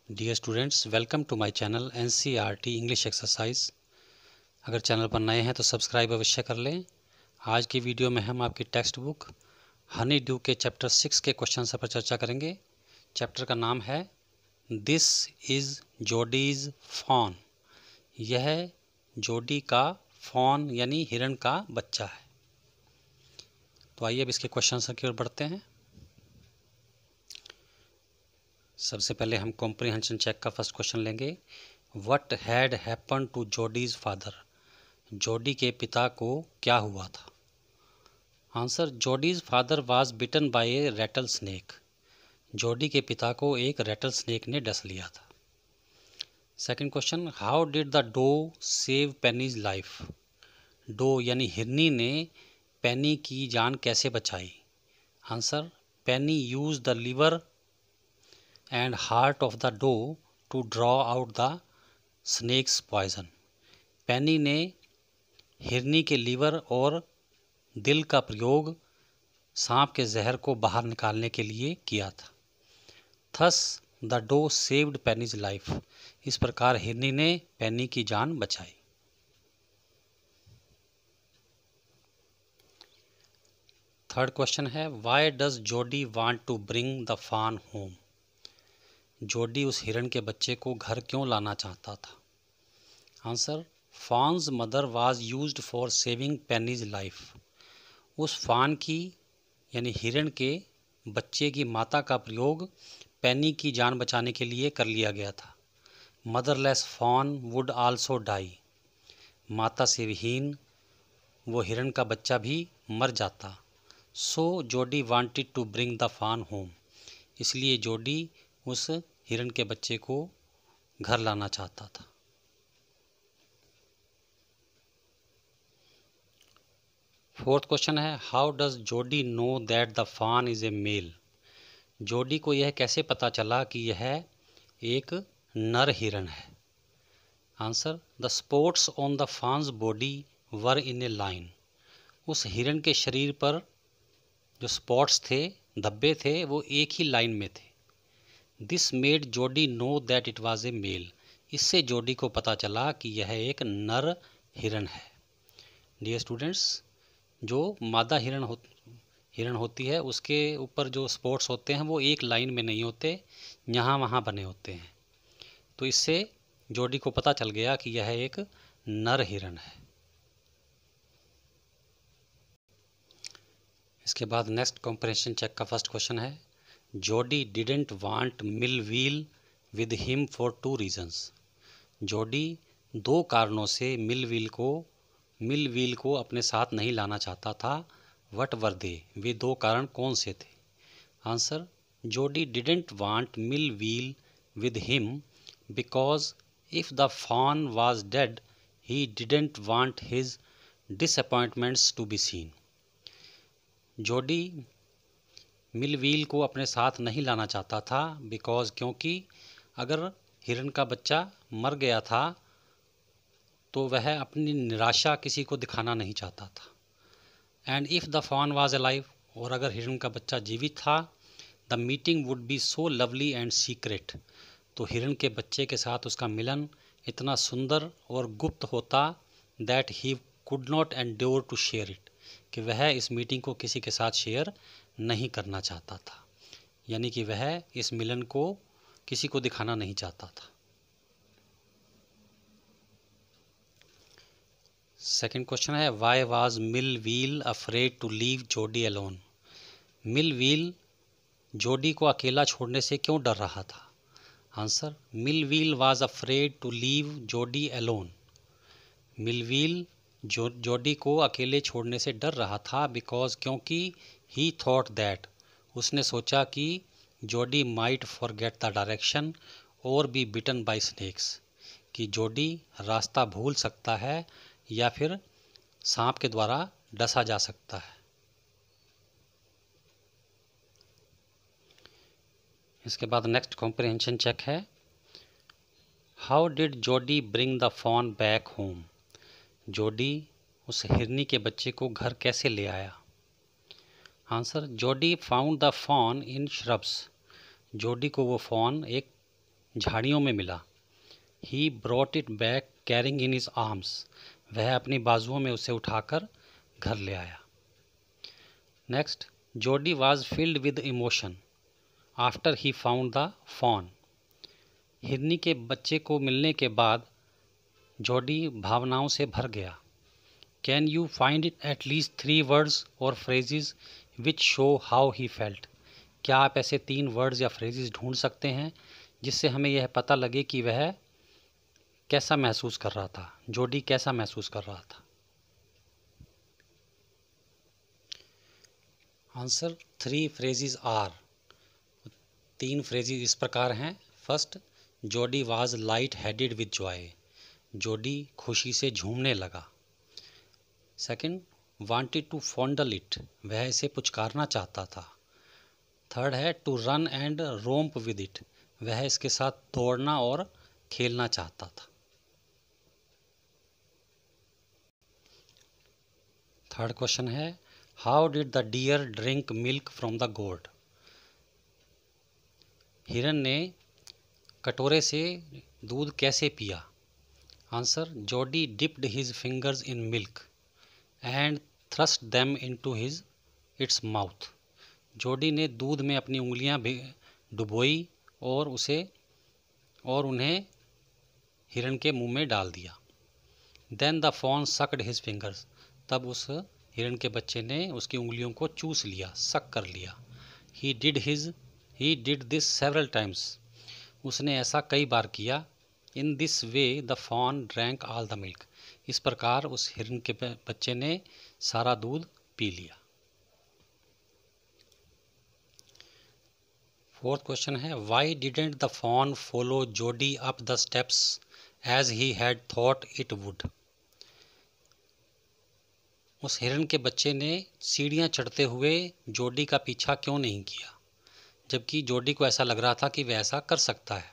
Dear students, welcome to my channel NCERT English exercise. अगर channel पर नए हैं तो सब्सक्राइब अवश्य कर लें। आज की वीडियो में हम आपकी टेक्स्ट बुक हनी ड्यू के चैप्टर 6 के क्वेश्चन पर चर्चा करेंगे। चैप्टर का नाम है दिस इज़ जोडीज़ फॉन। यह जोडी का फॉन यानी हिरण का बच्चा है। तो आइए अब इसके क्वेश्चन की ओर बढ़ते हैं। सबसे पहले हम कॉम्प्रिहेंशन चेक का फर्स्ट क्वेश्चन लेंगे। What had happen to Jody's father. Jody के पिता को क्या हुआ था? Answer, Jody's father was bitten by a rattle snake. Jody के पिता को एक रैटल स्नेक ने डस लिया था। Second question, how did the doe save Penny's life. Doe यानी हिरनी ने पेनी की जान कैसे बचाई? Answer, Penny use the liver and heart of the doe to draw out the snake's poison। पेनी ने हिरनी के लीवर और दिल का प्रयोग सांप के जहर को बाहर निकालने के लिए किया था। Thus the doe saved Penny's life। इस प्रकार हिरनी ने पेनी की जान बचाई। थर्ड क्वेश्चन है, Why does Jody want to bring the fawn home। जोडी उस हिरण के बच्चे को घर क्यों लाना चाहता था? Answer, fawns mother was used for saving pennies life. उस फान की यानी हिरण के बच्चे की माता का प्रयोग पेनी की जान बचाने के लिए कर लिया गया था। मदरलेस फॉन वुड आल्सो डाई। माता से विहीन वो हिरण का बच्चा भी मर जाता। सो जोडी वांटेड टू ब्रिंग द फान होम। इसलिए जोडी उस हिरण के बच्चे को घर लाना चाहता था। फोर्थ क्वेश्चन है, हाउ डज जोडी नो दैट द फान इज ए मेल। जोडी को यह कैसे पता चला कि यह एक नर हिरण है? Answer, the spots on the fawn's body were in a line. उस हिरण के शरीर पर जो स्पॉट्स थे, धब्बे थे, वो एक ही लाइन में थे। This made Jody know that it was a male. इससे जोडी को पता चला कि यह एक नर हिरण है। डियर स्टूडेंट्स, जो मादा हिरण होती है उसके ऊपर जो स्पॉट्स होते हैं वो एक लाइन में नहीं होते, यहाँ वहाँ बने होते हैं। तो इससे जोडी को पता चल गया कि यह एक नर हिरण है। इसके बाद नेक्स्ट कॉम्प्रिहेंशन चेक का फर्स्ट क्वेश्चन है, Jody didn't want Millwheel with him for two reasons. Jody दो कारणों से मिलवील को अपने साथ नहीं लाना चाहता था। वट वर दे। वे दो कारण कौन से थे? Answer, Jody didn't want Millwheel with him because if the fawn was dead he didn't want his disappointments to be seen. Jody Millwheel को अपने साथ नहीं लाना चाहता था बिकॉज क्योंकि अगर हिरण का बच्चा मर गया था तो वह अपनी निराशा किसी को दिखाना नहीं चाहता था। And if the fawn was alive, और अगर हिरण का बच्चा जीवित था, the meeting would be so lovely and secret. तो हिरण के बच्चे के साथ उसका मिलन इतना सुंदर और गुप्त होता that he could not endure to share it, कि वह इस मीटिंग को किसी के साथ शेयर नहीं करना चाहता था। यानी कि वह इस मिलन को किसी को दिखाना नहीं चाहता था। सेकंड क्वेश्चन है, why was Millwheel afraid to leave Jody alone. Millwheel Jody को अकेला छोड़ने से क्यों डर रहा था? Answer, Millwheel was afraid to leave Jody alone. Millwheel Jody को अकेले छोड़ने से डर रहा था बिकॉज क्योंकि ही थॉट दैट, उसने सोचा कि जोडी माइट फॉरगेट द डायरेक्शन और बी बिटन बाय स्नेक्स, कि जोडी रास्ता भूल सकता है या फिर सांप के द्वारा डसा जा सकता है। इसके बाद नेक्स्ट कॉम्प्रिहेंशन चेक है, how did Jody bring the fawn back home. Jody उस हिरनी के बच्चे को घर कैसे ले आया? Answer, Jody found the fawn in shrubs. Jody को वो फॉन एक झाड़ियों में मिला। He brought it back carrying in his arms, वह अपनी बाजुओं में उसे उठाकर घर ले आया। Next, Jody was filled with emotion after he found the fawn. हिरनी के बच्चे को मिलने के बाद जोडी भावनाओं से भर गया। Can you find it at least 3 words और phrases which show how he felt. क्या आप ऐसे 3 वर्ड्स या फ्रेजेस ढूंढ सकते हैं जिससे हमें यह पता लगे कि वह कैसा महसूस कर रहा था, जोडी कैसा महसूस कर रहा था। आंसर 3 फ्रेजेस आर, 3 फ्रेजेस इस प्रकार हैं। First, Jody was light headed with joy, Jody खुशी से झूमने लगा। Second, wanted to fondle it, वह इसे पुचकारना चाहता था। थर्ड है to run and romp with it, वह इसके साथ दौड़ना और खेलना चाहता था। थर्ड क्वेश्चन है, how did the deer drink milk from the goat. हिरन ने कटोरे से दूध कैसे पिया। Answer, Jody dipped his fingers in milk and thrust them into his its mouth, जोडी ने दूध में अपनी उंगलियां डुबोई और उन्हें हिरन के मुंह में डाल दिया। Then the fawn sucked his fingers, तब उस हिरन के बच्चे ने उसकी उंगलियों को चूस लिया, सक कर लिया। He did this several times, उसने ऐसा कई बार किया। In this way the fawn drank all the milk, इस प्रकार उस हिरन के बच्चे ने सारा दूध पी लिया। फोर्थ क्वेश्चन है, why didn't the fawn follow Jody up the steps as he had thought it would. उस हिरन के बच्चे ने सीढ़ियां चढ़ते हुए जोडी का पीछा क्यों नहीं किया, जबकि जोडी को ऐसा लग रहा था कि वह ऐसा कर सकता है।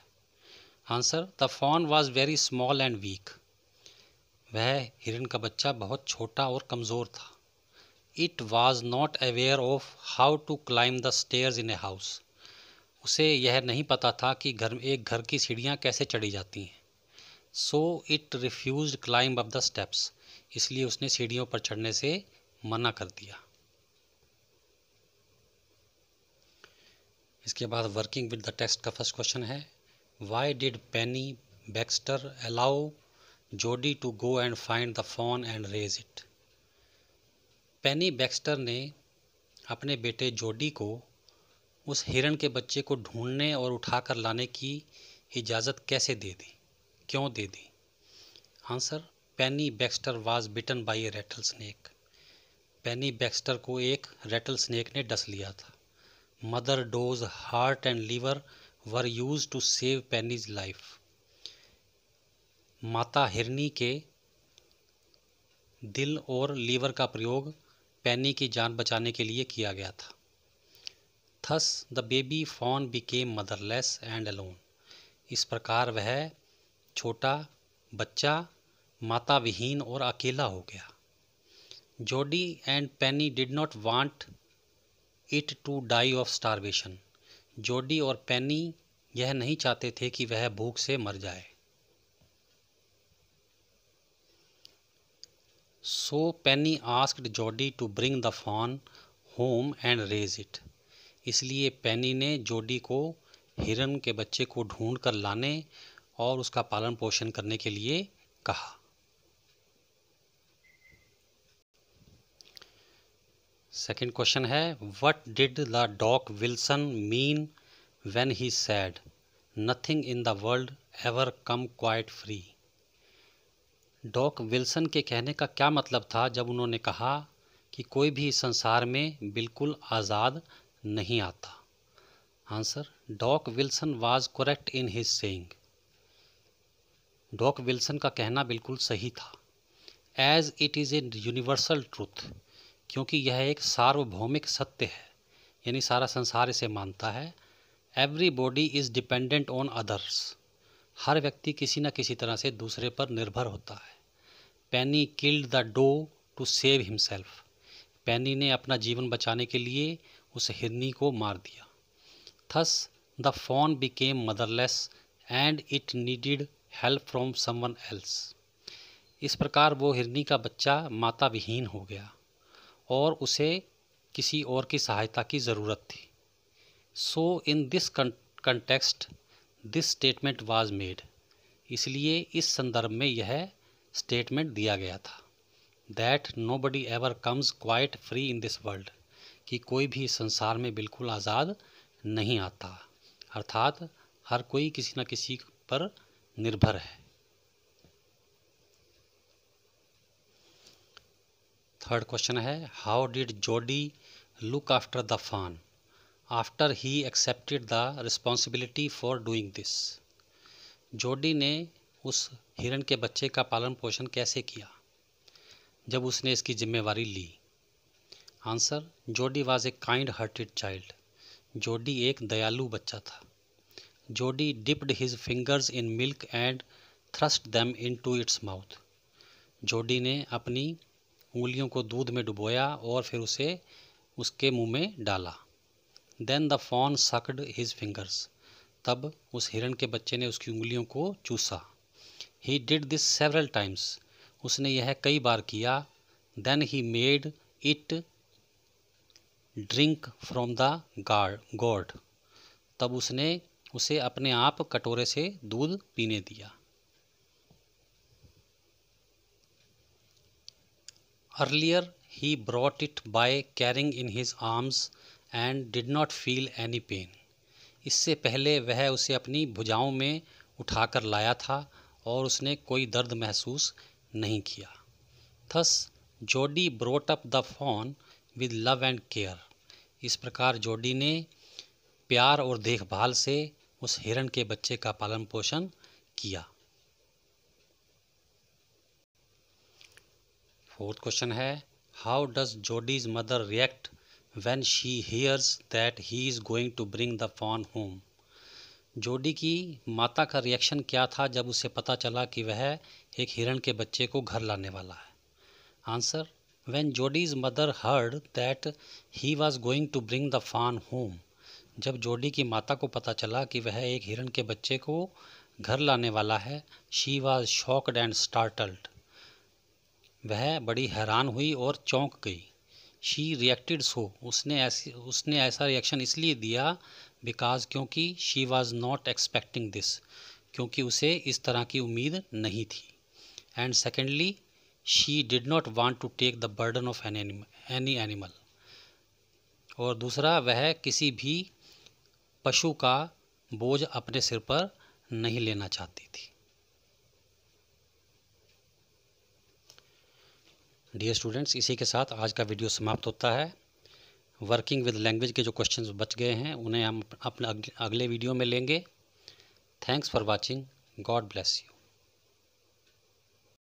Answer, the fawn was very small and weak, वह हिरन का बच्चा बहुत छोटा और कमज़ोर था। It was not aware of how to climb the stairs in a house, उसे यह नहीं पता था कि एक घर की सीढ़ियाँ कैसे चढ़ी जाती हैं। So it refused climb up the steps, इसलिए उसने सीढ़ियों पर चढ़ने से मना कर दिया। इसके बाद वर्किंग विद द टेक्स्ट का फर्स्ट क्वेश्चन है, why did Penny Baxter allow Jody to go and find the fawn and raise it. Penny Baxter ने अपने बेटे जोडी को उस हिरन के बच्चे को ढूंढने और उठाकर लाने की इजाज़त कैसे दे दी, क्यों दे दी। Answer, Penny Baxter was bitten by a rattle snake, Penny Baxter को एक रैटल स्नेक ने डस लिया था। Mother doe's heart and liver were used to save Penny's life, माता हिरनी के दिल और लीवर का प्रयोग पेनी की जान बचाने के लिए किया गया था। Thus the baby fawn became motherless and alone, इस प्रकार वह छोटा बच्चा माता विहीन और अकेला हो गया। Jody and Penny did not want it to die of starvation, Jody और पेनी यह नहीं चाहते थे कि वह भूख से मर जाए। So Penny asked Jody to bring the fawn home and raise it, इसलिए पेनी ने जोडी को हिरन के बच्चे को ढूंढ कर लाने और उसका पालन पोषण करने के लिए कहा। सेकंड क्वेश्चन है, what did the Doc Wilson mean when he said nothing in the world ever come quite free. Doc Wilson के कहने का क्या मतलब था जब उन्होंने कहा कि कोई भी संसार में बिल्कुल आज़ाद नहीं आता। Answer, Doc Wilson was correct in his saying, Doc Wilson का कहना बिल्कुल सही था। As it is a universal truth, क्योंकि यह एक सार्वभौमिक सत्य है, यानी सारा संसार इसे मानता है। Everybody is dependent on others, हर व्यक्ति किसी न किसी तरह से दूसरे पर निर्भर होता है। Penny killed the doe to save himself, Penny ने अपना जीवन बचाने के लिए उस हिरनी को मार दिया। Thus the fawn became motherless and it needed help from someone else. इस प्रकार वो हिरनी का बच्चा माता विहीन हो गया और उसे किसी और की सहायता की ज़रूरत थी. So in this context this statement was made. इसलिए इस संदर्भ में यह स्टेटमेंट दिया गया था. That nobody ever comes quite free in this world. कि कोई भी संसार में बिल्कुल आज़ाद नहीं आता, अर्थात हर कोई किसी न किसी पर निर्भर है. थर्ड क्वेश्चन है, हाउ डिड जोडी look after the fawn after he accepted the responsibility for doing this. जोडी ने उस हिरण के बच्चे का पालन पोषण कैसे किया जब उसने इसकी जिम्मेवारी ली. आंसर, जोडी was a kind hearted child. जोडी एक दयालु बच्चा था. जोडी dipped his fingers in milk and thrust them into its mouth. जोडी ने अपनी उंगलियों को दूध में डुबोया और फिर उसे उसके मुंह में डाला. Then the fawn sucked his fingers. तब उस हिरण के बच्चे ने उसकी उंगलियों को चूसा. He did this several times. उसने यह कई बार किया. Then he made it drink from the goat. तब उसने उसे अपने आप कटोरे से दूध पीने दिया. Earlier he brought it by carrying in his arms and did not feel any pain. इससे पहले वह उसे अपनी भुजाओं में उठाकर लाया था और उसने कोई दर्द महसूस नहीं किया. Thus Jody brought up the fawn with love and care. इस प्रकार जोडी ने प्यार और देखभाल से उस हिरण के बच्चे का पालन पोषण किया. फोर्थ क्वेश्चन है, how does Jody's mother react when she hears that he is going to bring the fawn home. Jody की माता का रिएक्शन क्या था जब उसे पता चला कि वह एक हिरण के बच्चे को घर लाने वाला है. Answer, when Jody's mother heard that he was going to bring the fawn home. जब जोडी की माता को पता चला कि वह एक हिरण के बच्चे को घर लाने वाला है, she was shocked and startled. वह बड़ी हैरान हुई और चौंक गई. She reacted so. उसने ऐसा रिएक्शन इसलिए दिया बिकॉज क्योंकि she was not expecting this. क्योंकि उसे इस तरह की उम्मीद नहीं थी. And secondly, she did not want to take the burden of any animal. और दूसरा, वह किसी भी पशु का बोझ अपने सिर पर नहीं लेना चाहती थी. डियर स्टूडेंट्स, इसी के साथ आज का वीडियो समाप्त होता है. वर्किंग विद लैंग्वेज के जो क्वेश्चंस बच गए हैं उन्हें हम अपने अगले वीडियो में लेंगे. Thanks for watching. God bless you.